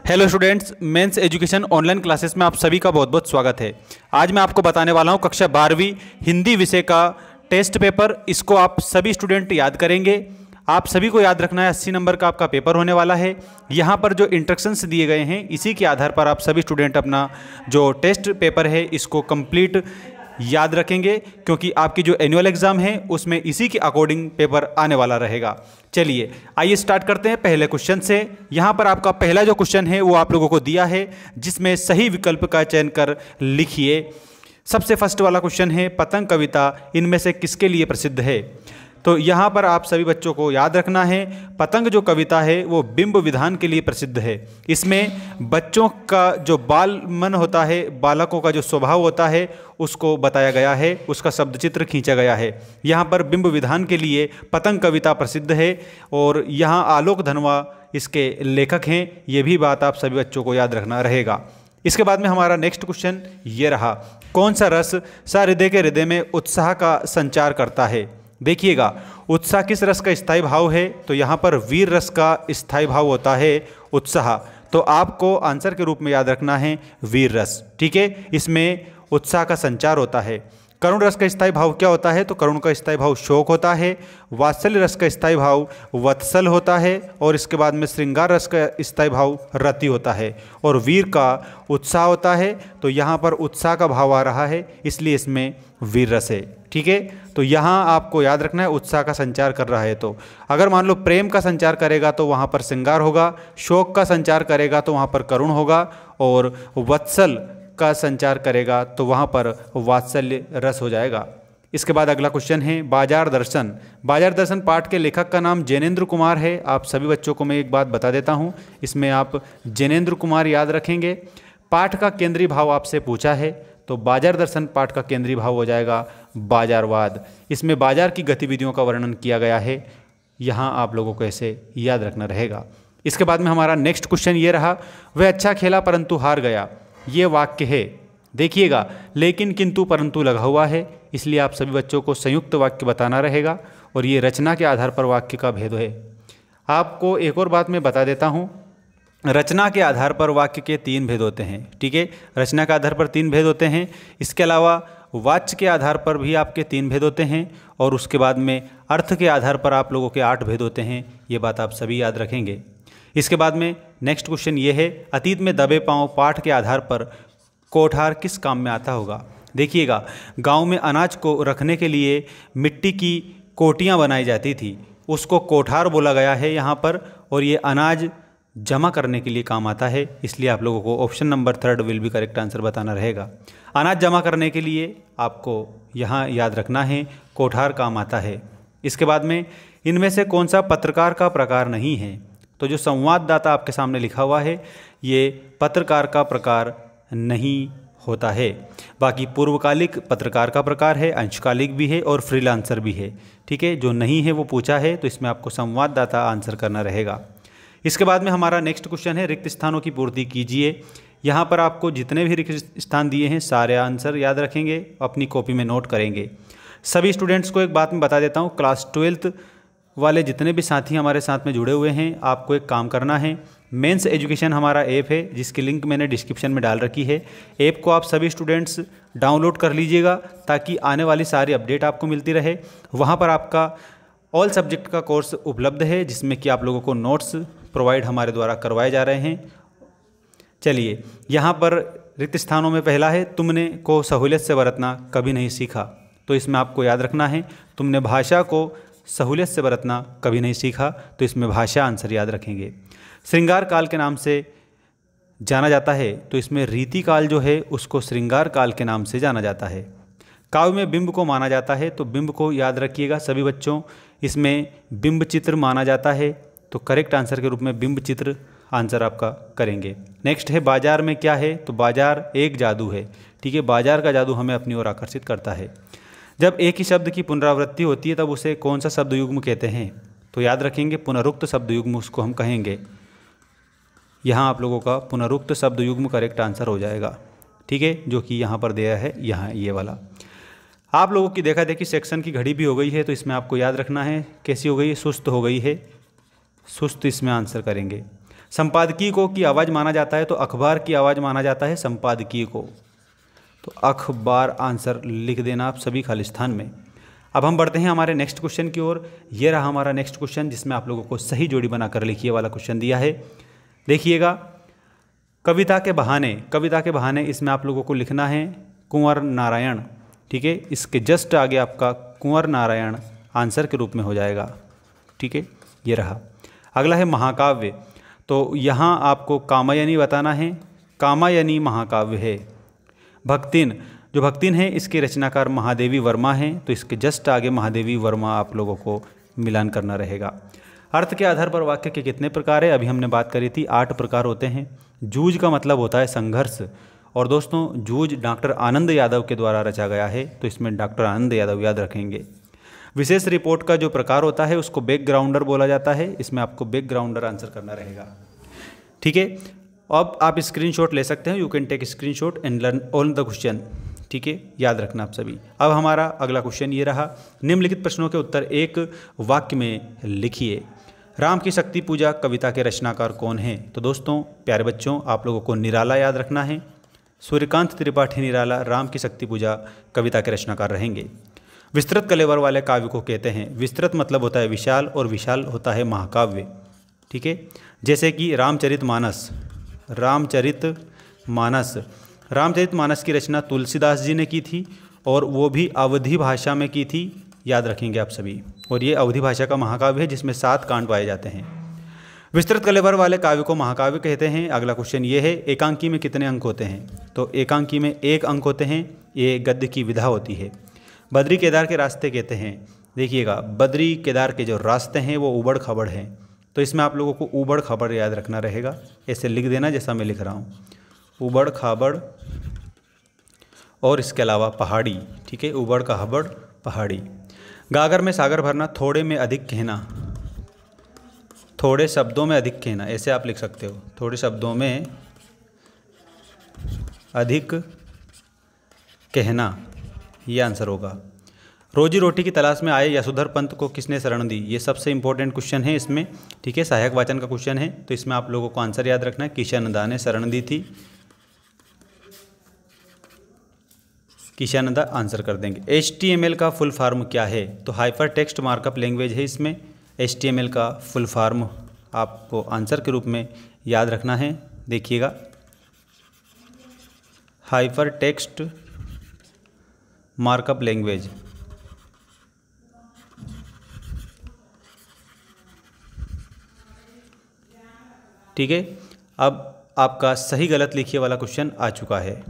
Hello students, मेंस education online classes में आप सभी का बहुत बहुत स्वागत है। आज मैं आपको बताने वाला हूं कक्षा 12वीं हिंदी विषय का टेस्ट पेपर। इसको आप सभी स्टूडेंट याद करेंगे। आप सभी को याद रखना है 80 नंबर का आपका पेपर होने वाला है। यहाँ पर जो इंस्ट्रक्शंस दिए गए हैं इसी के आधार पर आप सभी स्टूडेंट अपना जो टेस्ट पेपर है इसको कंप्लीट याद रखेंगे, क्योंकि आपकी जो एनुअल एग्जाम है उसमें इसी के अकॉर्डिंग पेपर आने वाला रहेगा। चलिए आइए स्टार्ट करते हैं पहले क्वेश्चन से। यहाँ पर आपका पहला जो क्वेश्चन है वो आप लोगों को दिया है, जिसमें सही विकल्प का चयन कर लिखिए। सबसे फर्स्ट वाला क्वेश्चन है, पतंग कविता इनमें से किसके लिए प्रसिद्ध है? तो यहाँ पर आप सभी बच्चों को याद रखना है, पतंग जो कविता है वो बिंब विधान के लिए प्रसिद्ध है। इसमें बच्चों का जो बाल मन होता है, बालकों का जो स्वभाव होता है उसको बताया गया है, उसका शब्द चित्र खींचा गया है। यहाँ पर बिंब विधान के लिए पतंग कविता प्रसिद्ध है और यहाँ आलोक धनवा इसके लेखक हैं। ये भी बात आप सभी बच्चों को याद रखना रहेगा। इसके बाद में हमारा नेक्स्ट क्वेश्चन ये रहा, कौन सा रस सहृदय के हृदय में उत्साह का संचार करता है? देखिएगा, उत्साह किस रस का स्थायी भाव है? तो यहाँ पर वीर रस का स्थायी भाव होता है उत्साह। तो आपको आंसर के रूप में याद रखना है वीर रस। ठीक है, इसमें उत्साह का संचार होता है। करुण रस का स्थायी भाव क्या होता है? तो करुण का स्थायी भाव शोक होता है। वात्सल्य रस का स्थायी भाव वत्सल होता है और इसके बाद में श्रृंगार रस का स्थायी भाव रति होता है और वीर का उत्साह होता है। तो यहाँ पर उत्साह का भाव आ रहा है, इसलिए इसमें वीर रस है। ठीक है, तो यहाँ आपको याद रखना है उत्साह का संचार कर रहा है। तो अगर मान लो प्रेम का संचार करेगा तो वहाँ पर श्रृंगार होगा, शोक का संचार करेगा तो वहाँ पर करुण होगा और वत्सल का संचार करेगा तो वहाँ पर वात्सल्य रस हो जाएगा। इसके बाद अगला क्वेश्चन है, बाजार दर्शन। बाजार दर्शन पाठ के लेखक का नाम जैनेन्द्र कुमार है। आप सभी बच्चों को मैं एक बात बता देता हूँ, इसमें आप जैनेन्द्र कुमार याद रखेंगे। पाठ का केंद्रीय भाव आपसे पूछा है, तो बाजार दर्शन पाठ का केंद्रीय भाव हो जाएगा बाजारवाद। इसमें बाजार की गतिविधियों का वर्णन किया गया है। यहाँ आप लोगों को ऐसे याद रखना रहेगा। इसके बाद में हमारा नेक्स्ट क्वेश्चन ये रहा, वह अच्छा खेला परंतु हार गया। ये वाक्य है, देखिएगा, लेकिन किंतु परंतु लगा हुआ है, इसलिए आप सभी बच्चों को संयुक्त वाक्य बताना रहेगा और ये रचना के आधार पर वाक्य का भेद है। आपको एक और बात मैं बता देता हूँ, रचना के आधार पर वाक्य के 3 भेद होते हैं। ठीक है, रचना के आधार पर 3 भेद होते हैं। इसके अलावा वाच्य के आधार पर भी आपके 3 भेद होते हैं और उसके बाद में अर्थ के आधार पर आप लोगों के 8 भेद होते हैं। ये बात आप सभी याद रखेंगे। इसके बाद में नेक्स्ट क्वेश्चन ये है, अतीत में दबे पांव पाठ के आधार पर कोठार किस काम में आता होगा? देखिएगा, गांव में अनाज को रखने के लिए मिट्टी की कोटियां बनाई जाती थी, उसको कोठार बोला गया है यहाँ पर, और ये अनाज जमा करने के लिए काम आता है। इसलिए आप लोगों को option number 3 will be correct answer बताना रहेगा। अनाज जमा करने के लिए आपको यहाँ याद रखना है कोठार काम आता है। इसके बाद में इनमें से कौन सा पत्रकार का प्रकार नहीं है? तो जो संवाददाता आपके सामने लिखा हुआ है ये पत्रकार का प्रकार नहीं होता है। बाकी पूर्वकालिक पत्रकार का प्रकार है, अंशकालिक भी है और फ्रीलांसर भी है। ठीक है, जो नहीं है वो पूछा है, तो इसमें आपको संवाददाता आंसर करना रहेगा। इसके बाद में हमारा नेक्स्ट क्वेश्चन है, रिक्त स्थानों की पूर्ति कीजिए। यहाँ पर आपको जितने भी रिक्त स्थान दिए हैं सारे आंसर याद रखेंगे, अपनी कॉपी में नोट करेंगे। सभी स्टूडेंट्स को एक बात मैं बता देता हूँ, क्लास 12th वाले जितने भी साथी हमारे साथ में जुड़े हुए हैं, आपको एक काम करना है। मेंस एजुकेशन हमारा ऐप है, जिसकी लिंक मैंने डिस्क्रिप्शन में डाल रखी है। ऐप को आप सभी स्टूडेंट्स डाउनलोड कर लीजिएगा ताकि आने वाली सारी अपडेट आपको मिलती रहे। वहाँ पर आपका ऑल सब्जेक्ट का कोर्स उपलब्ध है, जिसमें कि आप लोगों को नोट्स प्रोवाइड हमारे द्वारा करवाए जा रहे हैं। चलिए, यहाँ पर रिक्त स्थानों में पहला है, तुमने को सहूलियत से बरतना कभी नहीं सीखा। तो इसमें आपको याद रखना है, तुमने भाषा को सहूलियत से बरतना कभी नहीं सीखा, तो इसमें भाषा आंसर याद रखेंगे। श्रृंगार काल के नाम से जाना जाता है, तो इसमें रीति काल जो है उसको श्रृंगार काल के नाम से जाना जाता है। काव्य में बिंब को माना जाता है, तो बिंब को याद रखिएगा सभी बच्चों, इसमें बिंब चित्र माना जाता है, तो करेक्ट आंसर के रूप में बिंब चित्र आंसर आपका करेंगे। नेक्स्ट है, बाजार में क्या है? तो बाजार एक जादू है। ठीक है, बाजार का जादू हमें अपनी ओर आकर्षित करता है। जब एक ही शब्द की पुनरावृत्ति होती है तब उसे कौन सा शब्द युग्म कहते हैं? तो याद रखेंगे पुनरुक्त शब्द युग्म उसको हम कहेंगे। यहाँ आप लोगों का पुनरुक्त शब्द युग्म करेक्ट आंसर हो जाएगा। ठीक है, जो कि यहाँ पर दिया है, यहाँ ये वाला। आप लोगों की देखा देखी सेक्शन की घड़ी भी हो गई है, तो इसमें आपको याद रखना है कैसी हो गई है, सुस्त हो गई है, सुस्त इसमें आंसर करेंगे। संपादकीय को की आवाज़ माना जाता है तो अखबार की आवाज़ माना जाता है संपादकीय को। तो अखबार आंसर लिख देना आप सभी खालिस्तान में। अब हम बढ़ते हैं हमारे नेक्स्ट क्वेश्चन की ओर। ये रहा हमारा नेक्स्ट क्वेश्चन, जिसमें आप लोगों को सही जोड़ी बनाकर लिखिए वाला क्वेश्चन दिया है। देखिएगा, कविता के बहाने इसमें आप लोगों को लिखना है कुंवर नारायण। ठीक है, इसके जस्ट आगे आपका कुंवर नारायण आंसर के रूप में हो जाएगा। ठीक है, ये रहा। अगला है महाकाव्य। तो यहाँ आपको कामायनी बताना है, कामायनी महाकाव्य है। भक्तिन, जो भक्तिन है इसके रचनाकार महादेवी वर्मा हैं, तो इसके जस्ट आगे महादेवी वर्मा आप लोगों को मिलान करना रहेगा। अर्थ के आधार पर वाक्य के कितने प्रकार है? अभी हमने बात करी थी 8 प्रकार होते हैं। जूझ का मतलब होता है संघर्ष, और दोस्तों जूझ डॉक्टर आनंद यादव के द्वारा रचा गया है, तो इसमें डॉक्टर आनंद यादव याद रखेंगे। विशेष रिपोर्ट का जो प्रकार होता है उसको बैकग्राउंडर बोला जाता है, इसमें आपको बैकग्राउंडर आंसर करना रहेगा। ठीक है, अब आप स्क्रीनशॉट ले सकते हैं, you can take screenshot and learn all the question. ठीक है, याद रखना आप सभी। अब हमारा अगला क्वेश्चन ये रहा, निम्नलिखित प्रश्नों के उत्तर एक वाक्य में लिखिए। राम की शक्ति पूजा कविता के रचनाकार कौन हैं? तो दोस्तों प्यारे बच्चों, आप लोगों को निराला याद रखना है। सूर्यकांत त्रिपाठी निराला राम की शक्ति पूजा कविता के रचनाकार रहेंगे। विस्तृत कलेवर वाले काव्य को कहते हैं, विस्तृत मतलब होता है विशाल, और विशाल होता है महाकाव्य। ठीक है, जैसे कि रामचरितमानस की रचना तुलसीदास जी ने की थी, और वो भी अवधी भाषा में की थी, याद रखेंगे आप सभी। और ये अवधी भाषा का महाकाव्य है जिसमें 7 कांड पाए जाते हैं। विस्तृत कलेवर वाले काव्य को महाकाव्य कहते हैं। अगला क्वेश्चन ये है, एकांकी में कितने अंक होते हैं? तो एकांकी में 1 अंक होते हैं, ये गद्य की विधा होती है। बद्री केदार के रास्ते कहते हैं, देखिएगा बद्री केदार के जो रास्ते हैं वो ऊबड़ खाबड़ हैं, तो इसमें आप लोगों को ऊबड़ खाबड़ याद रखना रहेगा। ऐसे लिख देना जैसा मैं लिख रहा हूँ, ऊबड़ खाबड़ और इसके अलावा पहाड़ी। ठीक है, ऊबड़ खाबड़ पहाड़ी। गागर में सागर भरना, थोड़े में अधिक कहना, थोड़े शब्दों में अधिक कहना, ऐसे आप लिख सकते हो, थोड़े शब्दों में अधिक कहना, ये आंसर होगा। रोजी रोटी की तलाश में आए यशोधर पंत को किसने शरण दी? ये सबसे इंपॉर्टेंट क्वेश्चन है इसमें। ठीक है, सहायक वाचन का क्वेश्चन है, तो इसमें आप लोगों को आंसर याद रखना है, किशानदा ने शरण दी थी। किशानदा आंसर कर देंगे। HTML का फुल फॉर्म क्या है? तो हाइपर टेक्स्ट मार्कअप लैंग्वेज है इसमें। HTML का फुल फॉर्म आपको आंसर के रूप में याद रखना है। देखिएगा, हाइपर टेक्स्ट मार्कअप लैंग्वेज। ठीक है, अब आपका सही गलत लिखिए वाला क्वेश्चन आ चुका है।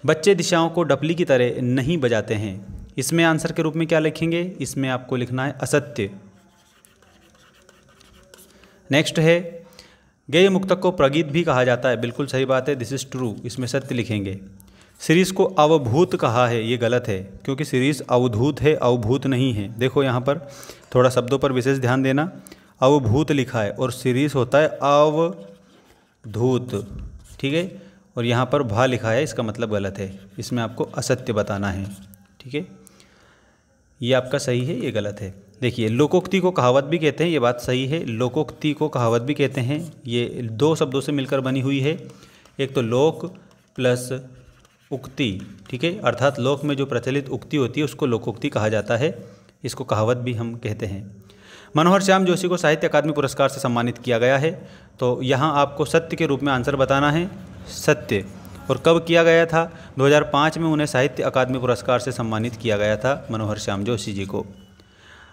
बच्चे दिशाओं को डपली की तरह नहीं बजाते हैं, इसमें आंसर के रूप में क्या लिखेंगे? इसमें आपको लिखना है असत्य। नेक्स्ट है, गेय मुक्तक को प्रगीत भी कहा जाता है, बिल्कुल सही बात है, दिस इज ट्रू, इसमें सत्य लिखेंगे। शिरीष को अवभूत कहा है, ये गलत है, क्योंकि शिरीष अवधूत है, अवभूत नहीं है। देखो यहाँ पर थोड़ा शब्दों पर विशेष ध्यान देना, अवभूत लिखा है और शिरीष होता है अवधूत। ठीक है, और यहाँ पर भा लिखा है, इसका मतलब गलत है, इसमें आपको असत्य बताना है। ठीक है, ये आपका सही है, ये गलत है। देखिए, लोकोक्ति को कहावत भी कहते हैं, ये बात सही है, लोकोक्ति को कहावत भी कहते हैं। ये 2 शब्दों से मिलकर बनी हुई है, एक तो लोक प्लस उक्ति। ठीक है, अर्थात लोक में जो प्रचलित उक्ति होती है उसको लोकोक्ति कहा जाता है, इसको कहावत भी हम कहते हैं। मनोहर श्याम जोशी को साहित्य अकादमी पुरस्कार से सम्मानित किया गया है, तो यहाँ आपको सत्य के रूप में आंसर बताना है, सत्य। और कब किया गया था? 2005 में उन्हें साहित्य अकादमी पुरस्कार से सम्मानित किया गया था मनोहर श्याम जोशी जी को।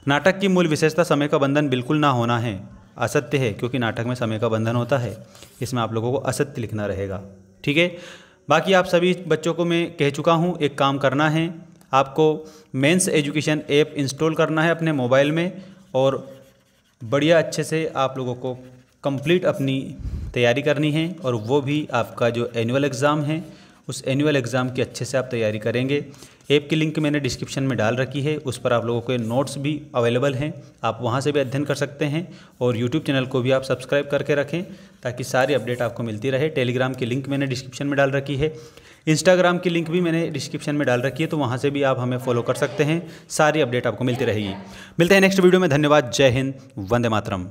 नाटक की मूल विशेषता समय का बंधन बिल्कुल ना होना है, असत्य है, क्योंकि नाटक में समय का बंधन होता है, इसमें आप लोगों को असत्य लिखना रहेगा। ठीक है, बाकी आप सभी बच्चों को मैं कह चुका हूँ, एक काम करना है, आपको मेंस एजुकेशन ऐप इंस्टॉल करना है अपने मोबाइल में, और बढ़िया अच्छे से आप लोगों को कंप्लीट अपनी तैयारी करनी है, और वो भी आपका जो एनुअल एग्ज़ाम है उस एनुअल एग्ज़ाम की अच्छे से आप तैयारी करेंगे। ऐप की लिंक मैंने डिस्क्रिप्शन में डाल रखी है, उस पर आप लोगों के नोट्स भी अवेलेबल हैं, आप वहाँ से भी अध्ययन कर सकते हैं। और यूट्यूब चैनल को भी आप सब्सक्राइब करके रखें ताकि सारी अपडेट आपको मिलती रहे। टेलीग्राम की लिंक मैंने डिस्क्रिप्शन में डाल रखी है, इंस्टाग्राम की लिंक भी मैंने डिस्क्रिप्शन में डाल रखी है, तो वहाँ से भी आप हमें फॉलो कर सकते हैं, सारी अपडेट आपको मिलती रहेगी। मिलते हैं नेक्स्ट वीडियो में, धन्यवाद, जय हिंद, वंदे मातरम।